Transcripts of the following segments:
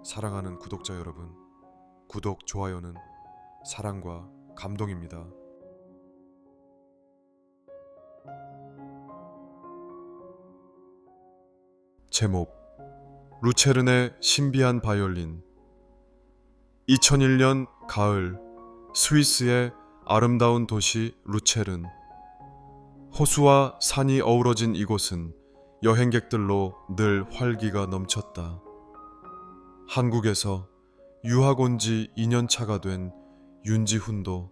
사랑하는 구독자 여러분, 구독, 좋아요는 사랑과 감동입니다. 제목: 루체른의 신비한 바이올린. 2001년 가을, 스위스의 아름다운 도시 루체른. 호수와 산이 어우러진 이곳은 여행객들로 늘 활기가 넘쳤다. 한국에서 유학 온 지 2년 차가 된 윤지훈도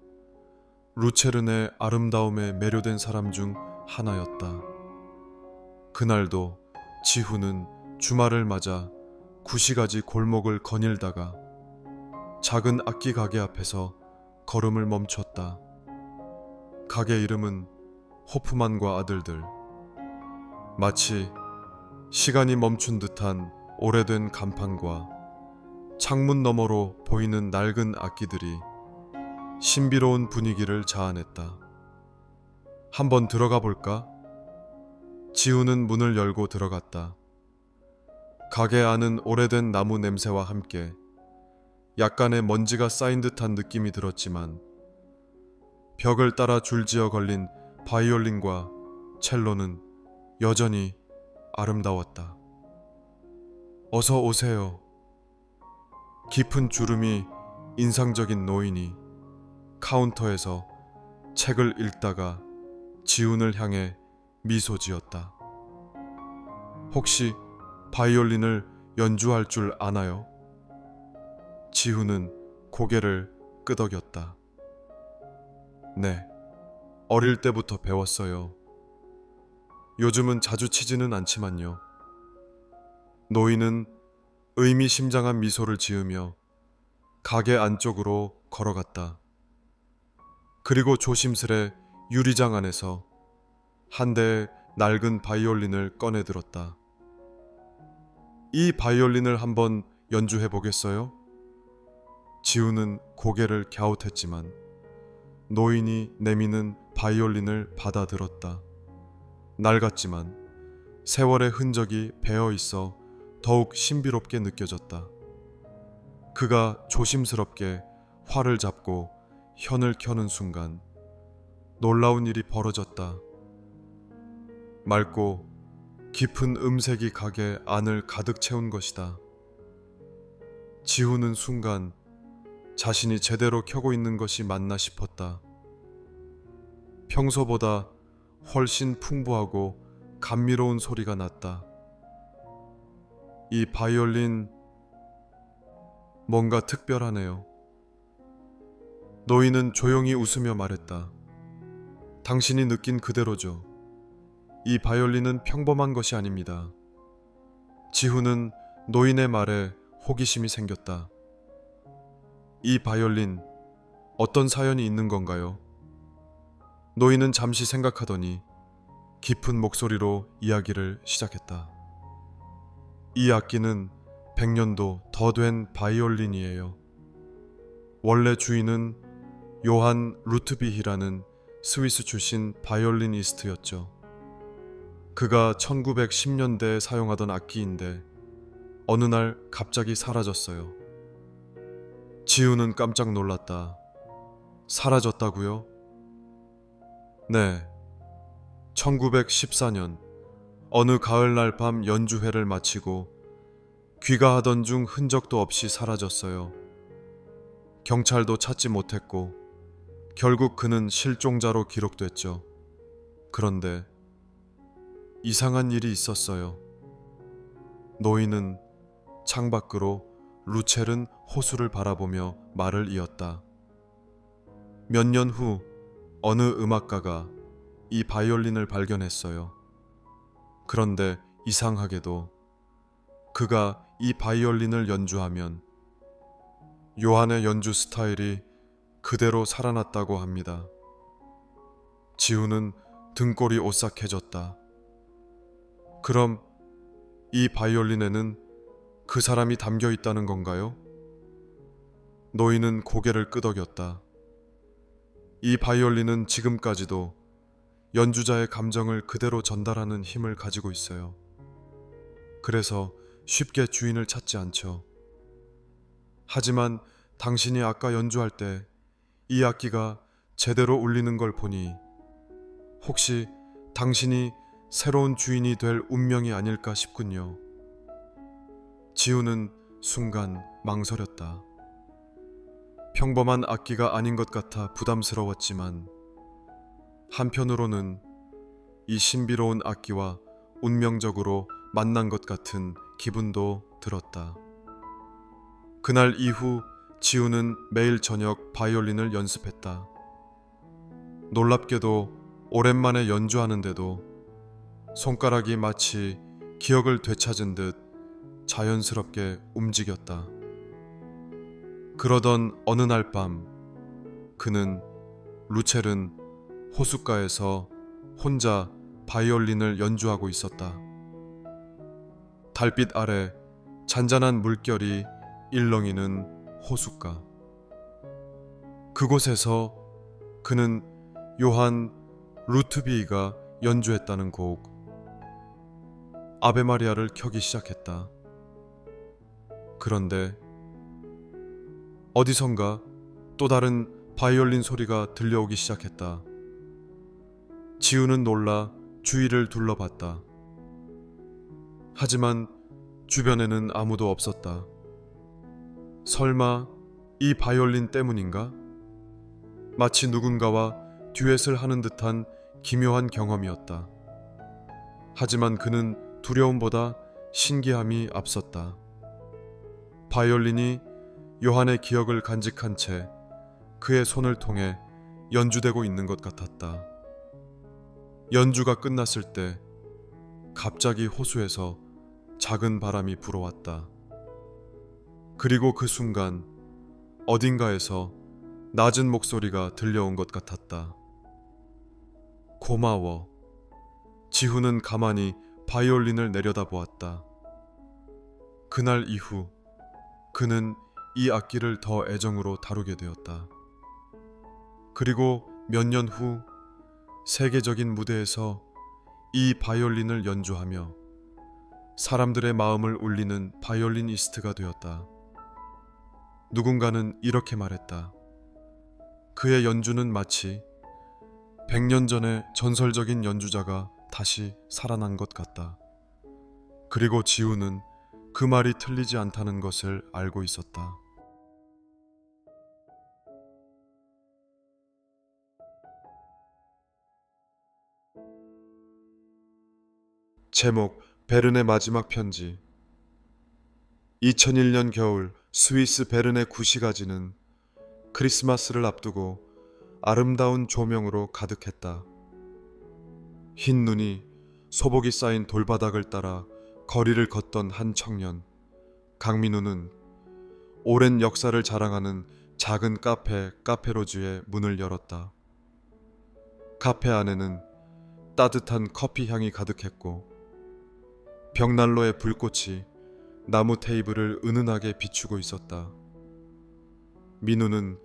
루체른의 아름다움에 매료된 사람 중 하나였다. 그날도 지훈은 주말을 맞아 구시가지 골목을 거닐다가 작은 악기 가게 앞에서 걸음을 멈췄다. 가게 이름은 호프만과 아들들. 마치 시간이 멈춘 듯한 오래된 간판과 창문 너머로 보이는 낡은 악기들이 신비로운 분위기를 자아냈다. 한번 들어가 볼까? 지훈은 문을 열고 들어갔다. 가게 안은 오래된 나무 냄새와 함께 약간의 먼지가 쌓인 듯한 느낌이 들었지만 벽을 따라 줄지어 걸린 바이올린과 첼로는 여전히 아름다웠다. 어서 오세요. 깊은 주름이 인상적인 노인이 카운터에서 책을 읽다가 지훈을 향해 미소 지었다. 혹시 바이올린을 연주할 줄 아나요? 지훈은 고개를 끄덕였다. 네, 어릴 때부터 배웠어요. 요즘은 자주 치지는 않지만요. 노인은 의미심장한 미소를 지으며 가게 안쪽으로 걸어갔다. 그리고 조심스레 유리장 안에서 한 대의 낡은 바이올린을 꺼내 들었다. 이 바이올린을 한번 연주해 보겠어요? 지훈은 고개를 갸웃했지만 노인이 내미는 바이올린을 받아들었다. 낡았지만 세월의 흔적이 배어 있어 더욱 신비롭게 느껴졌다. 그가 조심스럽게 활을 잡고 현을 켜는 순간 놀라운 일이 벌어졌다. 맑고 깊은 음색이 가게 안을 가득 채운 것이다. 지훈은 순간 자신이 제대로 켜고 있는 것이 맞나 싶었다. 평소보다 훨씬 풍부하고 감미로운 소리가 났다. 이 바이올린 뭔가 특별하네요. 노인은 조용히 웃으며 말했다. 당신이 느낀 그대로죠. 이 바이올린은 평범한 것이 아닙니다. 지훈은 노인의 말에 호기심이 생겼다. 이 바이올린 어떤 사연이 있는 건가요? 노인은 잠시 생각하더니 깊은 목소리로 이야기를 시작했다. 이 악기는 100년도 더 된 바이올린이에요. 원래 주인은 요한 루트비히라는 스위스 출신 바이올리니스트였죠. 그가 1910년대에 사용하던 악기인데 어느 날 갑자기 사라졌어요. 지훈은 깜짝 놀랐다. 사라졌다고요? 네. 1914년 어느 가을날 밤 연주회를 마치고 귀가하던 중 흔적도 없이 사라졌어요. 경찰도 찾지 못했고 결국 그는 실종자로 기록됐죠. 그런데 이상한 일이 있었어요. 노인은 창밖으로 루체른 호수를 바라보며 말을 이었다. 몇 년 후 어느 음악가가 이 바이올린을 발견했어요. 그런데 이상하게도 그가 이 바이올린을 연주하면 요한의 연주 스타일이 그대로 살아났다고 합니다. 지훈은 등골이 오싹해졌다. 그럼 이 바이올린에는 그 사람이 담겨 있다는 건가요? 노인은 고개를 끄덕였다. 이 바이올린은 지금까지도 연주자의 감정을 그대로 전달하는 힘을 가지고 있어요. 그래서 쉽게 주인을 찾지 않죠. 하지만 당신이 아까 연주할 때 이 악기가 제대로 울리는 걸 보니 혹시 당신이 새로운 주인이 될 운명이 아닐까 싶군요. 지우는 순간 망설였다. 평범한 악기가 아닌 것 같아 부담스러웠지만 한편으로는 이 신비로운 악기와 운명적으로 만난 것 같은 기분도 들었다. 그날 이후 지우는 매일 저녁 바이올린을 연습했다. 놀랍게도 오랜만에 연주하는데도 손가락이 마치 기억을 되찾은 듯 자연스럽게 움직였다. 그러던 어느 날 밤 그는 루첼은 호숫가에서 혼자 바이올린을 연주하고 있었다. 달빛 아래 잔잔한 물결이 일렁이는 호숫가. 그곳에서 그는 요한 루트비이가 연주했다는 곡 아베 마리아를 켜기 시작했다. 그런데 어디선가 또 다른 바이올린 소리가 들려오기 시작했다. 지우는 놀라 주위를 둘러봤다. 하지만 주변에는 아무도 없었다. 설마 이 바이올린 때문인가? 마치 누군가와 듀엣을 하는 듯한 기묘한 경험이었다. 하지만 그는 두려움보다 신기함이 앞섰다. 바이올린이 요한의 기억을 간직한 채 그의 손을 통해 연주되고 있는 것 같았다. 연주가 끝났을 때 갑자기 호수에서 작은 바람이 불어왔다. 그리고 그 순간 어딘가에서 낮은 목소리가 들려온 것 같았다. 고마워. 지후는 가만히 바이올린을 내려다보았다. 그날 이후 그는 이 악기를 더 애정으로 다루게 되었다. 그리고 몇 년 후 세계적인 무대에서 이 바이올린을 연주하며 사람들의 마음을 울리는 바이올리니스트가 되었다. 누군가는 이렇게 말했다. 그의 연주는 마치 100년 전의 전설적인 연주자가 다시 살아난 것 같다. 그리고 지우는 그 말이 틀리지 않다는 것을 알고 있었다. 제목 베른의 마지막 편지. 2001년 겨울 스위스 베른의 구시가지는 크리스마스를 앞두고 아름다운 조명으로 가득했다. 흰 눈이 소복이 쌓인 돌바닥을 따라 거리를 걷던 한 청년 강민우는 오랜 역사를 자랑하는 작은 카페로즈의 문을 열었다. 카페 안에는 따뜻한 커피 향이 가득했고 벽난로의 불꽃이 나무 테이블을 은은하게 비추고 있었다. 민우는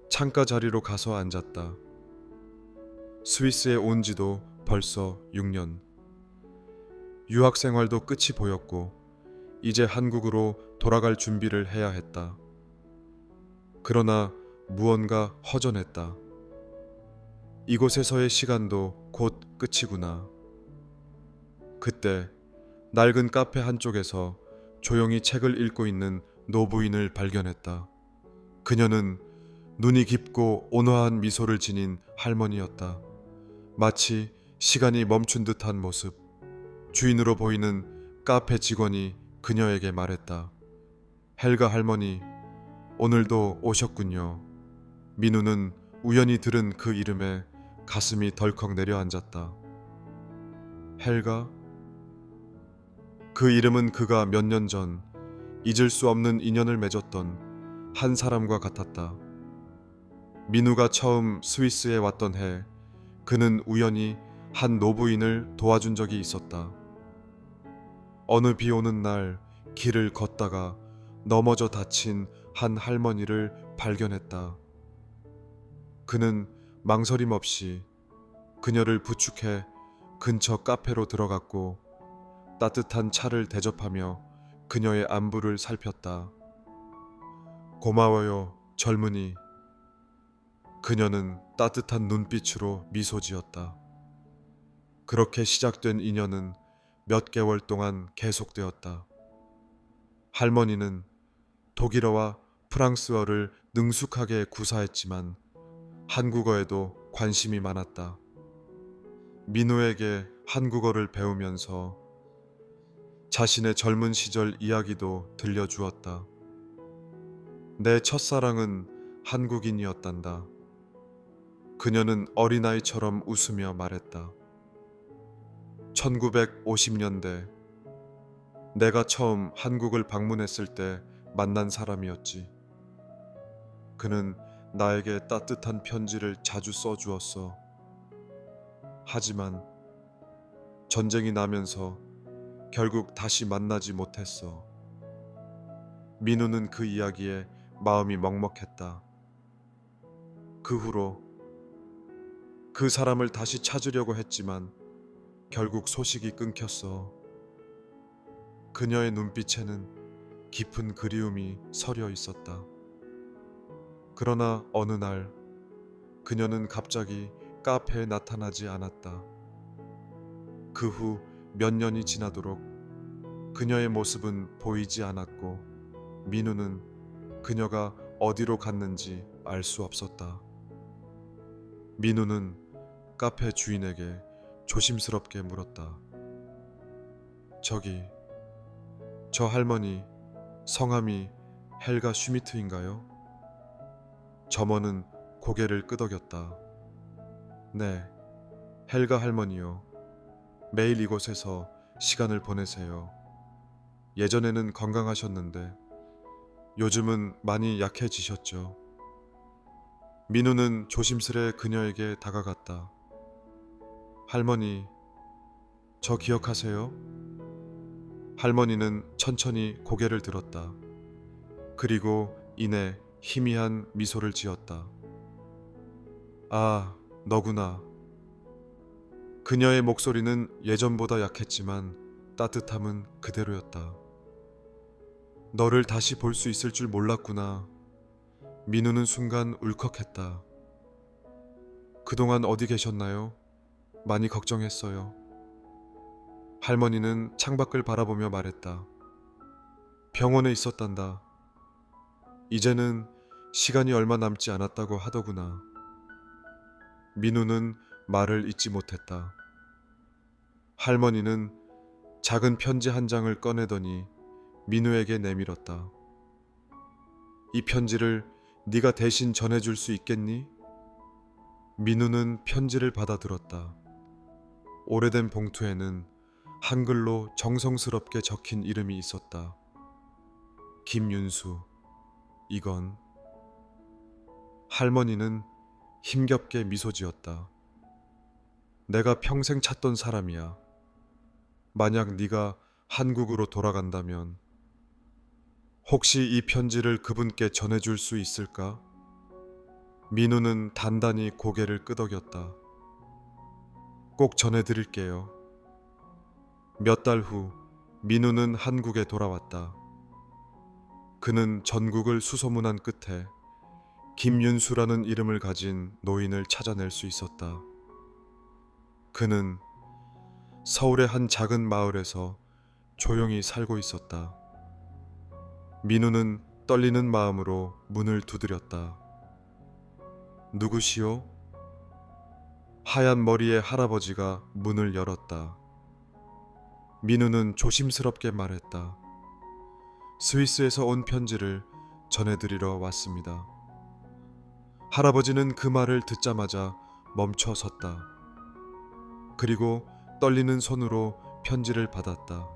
창가 자리로 가서 앉았다. 스위스에 온 지도 벌써 6년. 유학 생활도 끝이 보였고 이제 한국으로 돌아갈 준비를 해야 했다. 그러나 무언가 허전했다. 이곳에서의 시간도 곧 끝이구나. 그때 낡은 카페 한쪽에서 조용히 책을 읽고 있는 노부인을 발견했다. 그녀는 눈이 깊고 온화한 미소를 지닌 할머니였다. 마치 시간이 멈춘 듯한 모습. 주인으로 보이는 카페 직원이 그녀에게 말했다. 헬가 할머니, 오늘도 오셨군요. 민우는 우연히 들은 그 이름에 가슴이 덜컥 내려앉았다. 헬가? 그 이름은 그가 몇 년 전 잊을 수 없는 인연을 맺었던 한 사람과 같았다. 민우가 처음 스위스에 왔던 해 그는 우연히 한 노부인을 도와준 적이 있었다. 어느 비 오는 날 길을 걷다가 넘어져 다친 한 할머니를 발견했다. 그는 망설임 없이 그녀를 부축해 근처 카페로 들어갔고 따뜻한 차를 대접하며 그녀의 안부를 살폈다. 고마워요, 젊은이. 그녀는 따뜻한 눈빛으로 미소 지었다. 그렇게 시작된 인연은 몇 개월 동안 계속되었다. 할머니는 독일어와 프랑스어를 능숙하게 구사했지만 한국어에도 관심이 많았다. 민우에게 한국어를 배우면서 자신의 젊은 시절 이야기도 들려주었다. 내 첫사랑은 한국인이었단다. 그녀는 어린아이처럼 웃으며 말했다. 1950년대 내가 처음 한국을 방문했을 때 만난 사람이었지. 그는 나에게 따뜻한 편지를 자주 써주었어. 하지만 전쟁이 나면서 결국 다시 만나지 못했어. 민우는 그 이야기에 마음이 먹먹했다. 그 후로 그 사람을 다시 찾으려고 했지만 결국 소식이 끊겼어. 그녀의 눈빛에는 깊은 그리움이 서려 있었다. 그러나 어느 날 그녀는 갑자기 카페에 나타나지 않았다. 그 후 몇 년이 지나도록 그녀의 모습은 보이지 않았고 민우는 그녀가 어디로 갔는지 알 수 없었다. 민우는 카페 주인에게 조심스럽게 물었다. 저기, 저 할머니 성함이 헬가 슈미트인가요? 점원은 고개를 끄덕였다. 네, 헬가 할머니요. 매일 이곳에서 시간을 보내세요. 예전에는 건강하셨는데 요즘은 많이 약해지셨죠. 민우는 조심스레 그녀에게 다가갔다. 할머니, 저 기억하세요? 할머니는 천천히 고개를 들었다. 그리고 이내 희미한 미소를 지었다. 아, 너구나. 그녀의 목소리는 예전보다 약했지만 따뜻함은 그대로였다. 너를 다시 볼 수 있을 줄 몰랐구나. 민우는 순간 울컥했다. 그동안 어디 계셨나요? 많이 걱정했어요. 할머니는 창밖을 바라보며 말했다. 병원에 있었단다. 이제는 시간이 얼마 남지 않았다고 하더구나. 민우는 말을 잇지 못했다. 할머니는 작은 편지 한 장을 꺼내더니 민우에게 내밀었다. 이 편지를 네가 대신 전해줄 수 있겠니? 민우는 편지를 받아들었다. 오래된 봉투에는 한글로 정성스럽게 적힌 이름이 있었다. 김윤수. 이건. 할머니는 힘겹게 미소 지었다. 내가 평생 찾던 사람이야. 만약 네가 한국으로 돌아간다면 혹시 이 편지를 그분께 전해줄 수 있을까? 민우는 단단히 고개를 끄덕였다. 꼭 전해드릴게요. 몇 달 후 민우는 한국에 돌아왔다. 그는 전국을 수소문한 끝에 김윤수라는 이름을 가진 노인을 찾아낼 수 있었다. 그는 서울의 한 작은 마을에서 조용히 살고 있었다. 민우는 떨리는 마음으로 문을 두드렸다. 누구시오? 하얀 머리의 할아버지가 문을 열었다. 민우는 조심스럽게 말했다. 스위스에서 온 편지를 전해드리러 왔습니다. 할아버지는 그 말을 듣자마자 멈춰 섰다. 그리고 떨리는 손으로 편지를 받았다.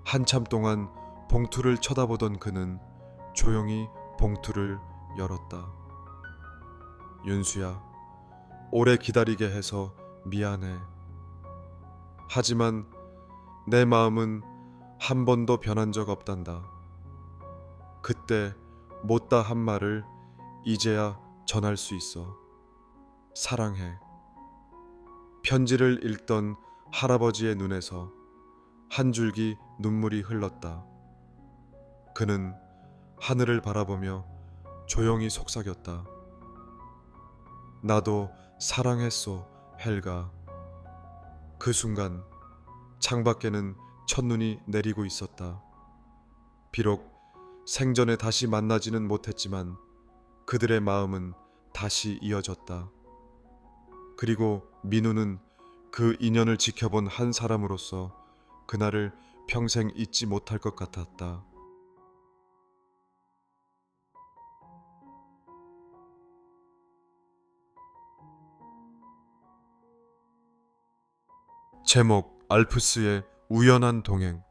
한참 동안 봉투를 쳐다보던 그는 조용히 봉투를 열었다. 윤수야, 오래 기다리게 해서 미안해. 하지만 내 마음은 한 번도 변한 적 없단다. 그때 못다 한 말을 이제야 전할 수 있어. 사랑해. 편지를 읽던 할아버지의 눈에서 한 줄기 눈물이 흘렀다. 그는 하늘을 바라보며 조용히 속삭였다. 나도 사랑했소, 헬가. 그 순간 창밖에는 첫눈이 내리고 있었다. 비록 생전에 다시 만나지는 못했지만 그들의 마음은 다시 이어졌다. 그리고 민우는 그 인연을 지켜본 한 사람으로서 그날을 평생 잊지 못할 것 같았다. 제목 알프스의 우연한 동행.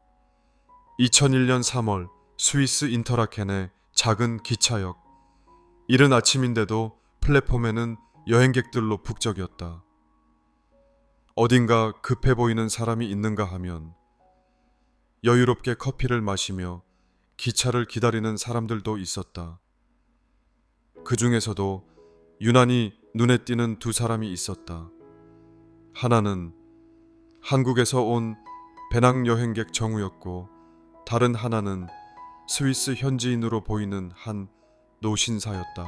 2001년 3월 스위스 인터라켄의 작은 기차역. 이른 아침인데도 플랫폼에는 여행객들로 북적였다. 어딘가 급해 보이는 사람이 있는가 하면 여유롭게 커피를 마시며 기차를 기다리는 사람들도 있었다. 그 중에서도 유난히 눈에 띄는 두 사람이 있었다. 하나는 한국에서 온 배낭여행객 정우였고, 다른 하나는 스위스 현지인으로 보이는 한 노신사였다.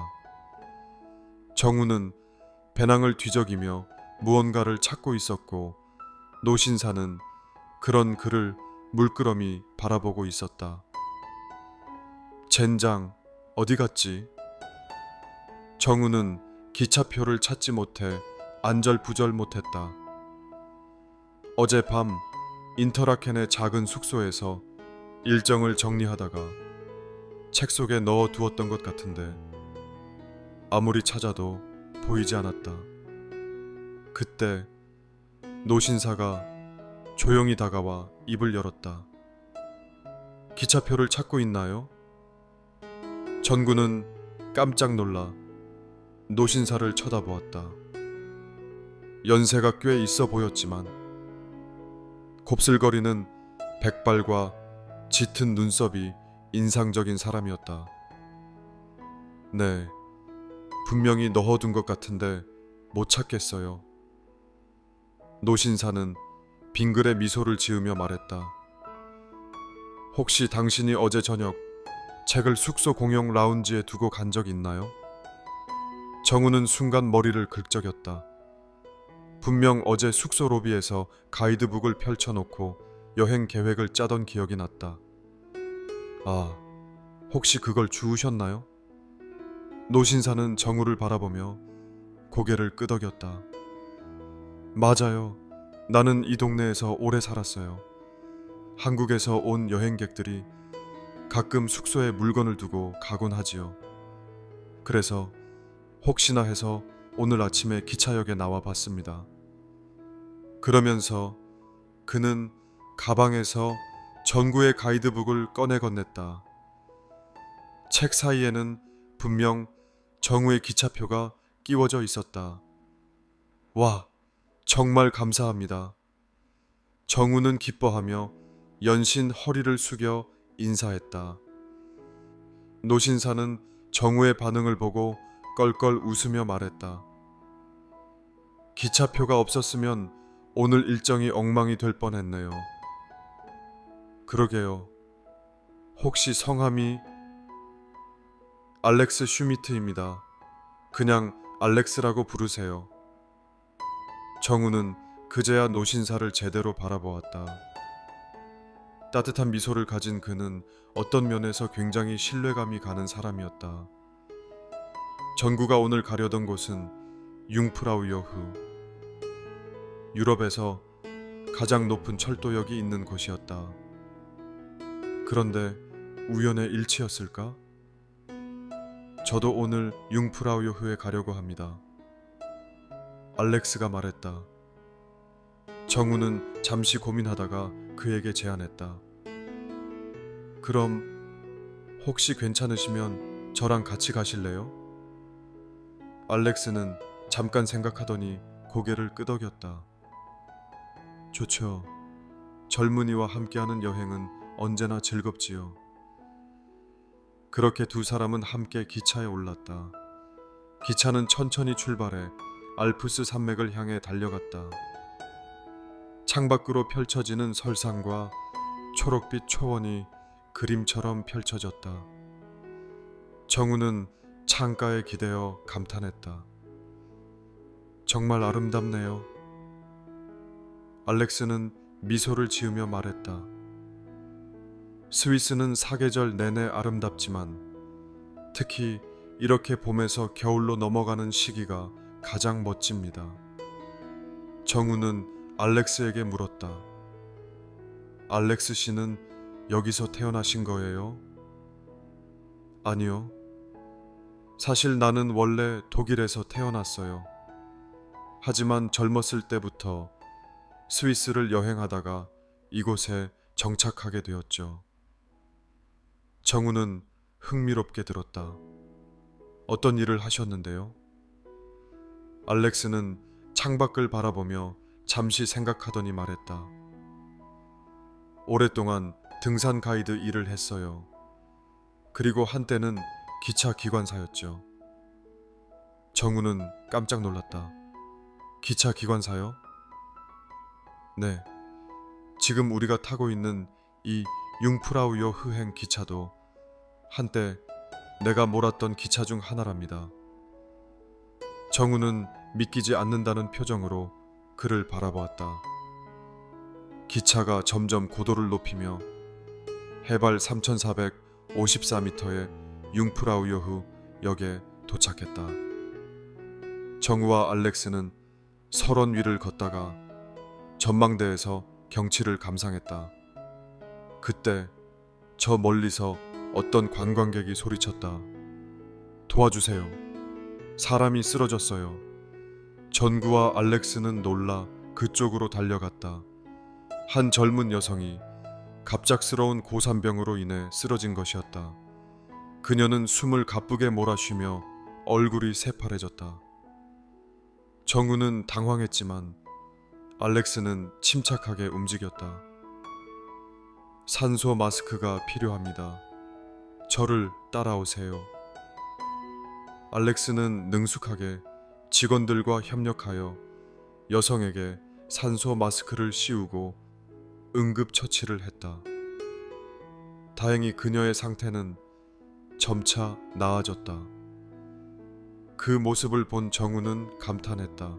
정우는 배낭을 뒤적이며 무언가를 찾고 있었고, 노신사는 그런 그를 물끄러미 바라보고 있었다. 젠장, 어디 갔지? 정우는 기차표를 찾지 못해 안절부절 못했다. 어젯밤 인터라켄의 작은 숙소에서 일정을 정리하다가 책 속에 넣어 두었던 것 같은데 아무리 찾아도 보이지 않았다. 그때 노신사가 조용히 다가와 입을 열었다. 기차표를 찾고 있나요? 전구는 깜짝 놀라 노신사를 쳐다보았다. 연세가 꽤 있어 보였지만 곱슬거리는 백발과 짙은 눈썹이 인상적인 사람이었다. 네, 분명히 넣어둔 것 같은데 못 찾겠어요. 노신사는 빙그레 미소를 지으며 말했다. 혹시 당신이 어제 저녁 책을 숙소 공용 라운지에 두고 간 적 있나요? 정우는 순간 머리를 긁적였다. 분명 어제 숙소 로비에서 가이드북을 펼쳐놓고 여행 계획을 짜던 기억이 났다. 아, 혹시 그걸 주우셨나요? 노신사는 정우를 바라보며 고개를 끄덕였다. 맞아요. 나는 이 동네에서 오래 살았어요. 한국에서 온 여행객들이 가끔 숙소에 물건을 두고 가곤 하지요. 그래서 혹시나 해서 오늘 아침에 기차역에 나와 봤습니다. 그러면서 그는 가방에서 전구의 가이드북을 꺼내 건넸다. 책 사이에는 분명 정우의 기차표가 끼워져 있었다. 와, 정말 감사합니다. 정우는 기뻐하며 연신 허리를 숙여 인사했다. 노신사는 정우의 반응을 보고 껄껄 웃으며 말했다. 기차표가 없었으면 오늘 일정이 엉망이 될 뻔했네요. 그러게요. 혹시 성함이? 알렉스 슈미트입니다. 그냥 알렉스라고 부르세요. 정우는 그제야 노신사를 제대로 바라보았다. 따뜻한 미소를 가진 그는 어떤 면에서 굉장히 신뢰감이 가는 사람이었다. 전구가 오늘 가려던 곳은 융프라우요흐, 유럽에서 가장 높은 철도역이 있는 곳이었다. 그런데 우연의 일치였을까? 저도 오늘 융프라우요흐에 가려고 합니다. 알렉스가 말했다. 정우는 잠시 고민하다가 그에게 제안했다. 그럼 혹시 괜찮으시면 저랑 같이 가실래요? 알렉스는 잠깐 생각하더니 고개를 끄덕였다. 좋죠. 젊은이와 함께하는 여행은 언제나 즐겁지요. 그렇게 두 사람은 함께 기차에 올랐다. 기차는 천천히 출발해 알프스 산맥을 향해 달려갔다. 창밖으로 펼쳐지는 설산과 초록빛 초원이 그림처럼 펼쳐졌다. 정우는 창가에 기대어 감탄했다. 정말 아름답네요. 알렉스는 미소를 지으며 말했다. 스위스는 사계절 내내 아름답지만 특히 이렇게 봄에서 겨울로 넘어가는 시기가 가장 멋집니다. 정우는 알렉스에게 물었다. 알렉스 씨는 여기서 태어나신 거예요? 아니요. 사실 나는 원래 독일에서 태어났어요. 하지만 젊었을 때부터 스위스를 여행하다가 이곳에 정착하게 되었죠. 정우는 흥미롭게 들었다. 어떤 일을 하셨는데요? 알렉스는 창밖을 바라보며 잠시 생각하더니 말했다. 오랫동안 등산 가이드 일을 했어요. 그리고 한때는 기차 기관사였죠. 정우는 깜짝 놀랐다. 기차 기관사요? 네. 지금 우리가 타고 있는 이 융프라우요 흐행 기차도 한때 내가 몰았던 기차 중 하나랍니다. 정우는 믿기지 않는다는 표정으로 그를 바라보았다. 기차가 점점 고도를 높이며 해발 3,454m의 융프라우요흐 역에 도착했다. 정우와 알렉스는 설원 위를 걷다가 전망대에서 경치를 감상했다. 그때 저 멀리서 어떤 관광객이 소리쳤다. 도와주세요. 사람이 쓰러졌어요. 전구와 알렉스는 놀라 그쪽으로 달려갔다. 한 젊은 여성이 갑작스러운 고산병으로 인해 쓰러진 것이었다. 그녀는 숨을 가쁘게 몰아쉬며 얼굴이 새파래졌다. 정우는 당황했지만 알렉스는 침착하게 움직였다. 산소 마스크가 필요합니다. 저를 따라오세요. 알렉스는 능숙하게 직원들과 협력하여 여성에게 산소 마스크를 씌우고 응급처치를 했다. 다행히 그녀의 상태는 점차 나아졌다. 그 모습을 본 정우는 감탄했다.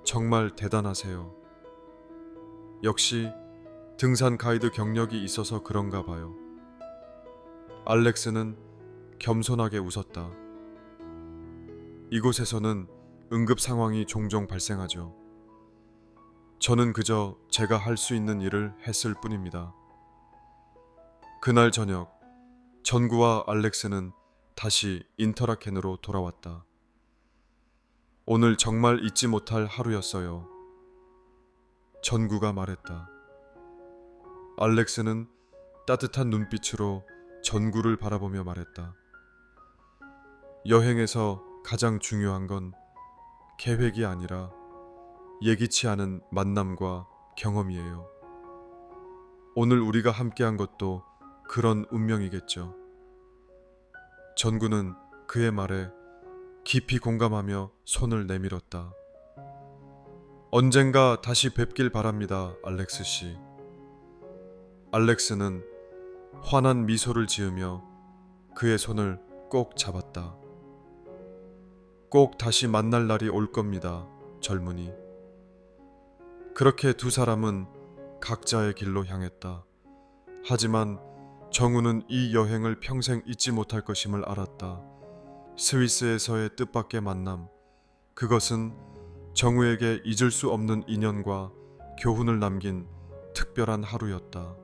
정말 대단하세요. 역시 등산 가이드 경력이 있어서 그런가 봐요. 알렉스는 겸손하게 웃었다. 이곳에서는 응급 상황이 종종 발생하죠. 저는 그저 제가 할 수 있는 일을 했을 뿐입니다. 그날 저녁, 전구와 알렉스는 다시 인터라켄으로 돌아왔다. 오늘 정말 잊지 못할 하루였어요. 전구가 말했다. 알렉스는 따뜻한 눈빛으로 전구를 바라보며 말했다. 여행에서 가장 중요한 건 계획이 아니라 예기치 않은 만남과 경험이에요. 오늘 우리가 함께한 것도 그런 운명이겠죠. 전구는 그의 말에 깊이 공감하며 손을 내밀었다. 언젠가 다시 뵙길 바랍니다, 알렉스 씨. 알렉스는 환한 미소를 지으며 그의 손을 꼭 잡았다. 꼭 다시 만날 날이 올 겁니다, 젊은이. 그렇게 두 사람은 각자의 길로 향했다. 하지만 정우는 이 여행을 평생 잊지 못할 것임을 알았다. 스위스에서의 뜻밖의 만남, 그것은 정우에게 잊을 수 없는 인연과 교훈을 남긴 특별한 하루였다.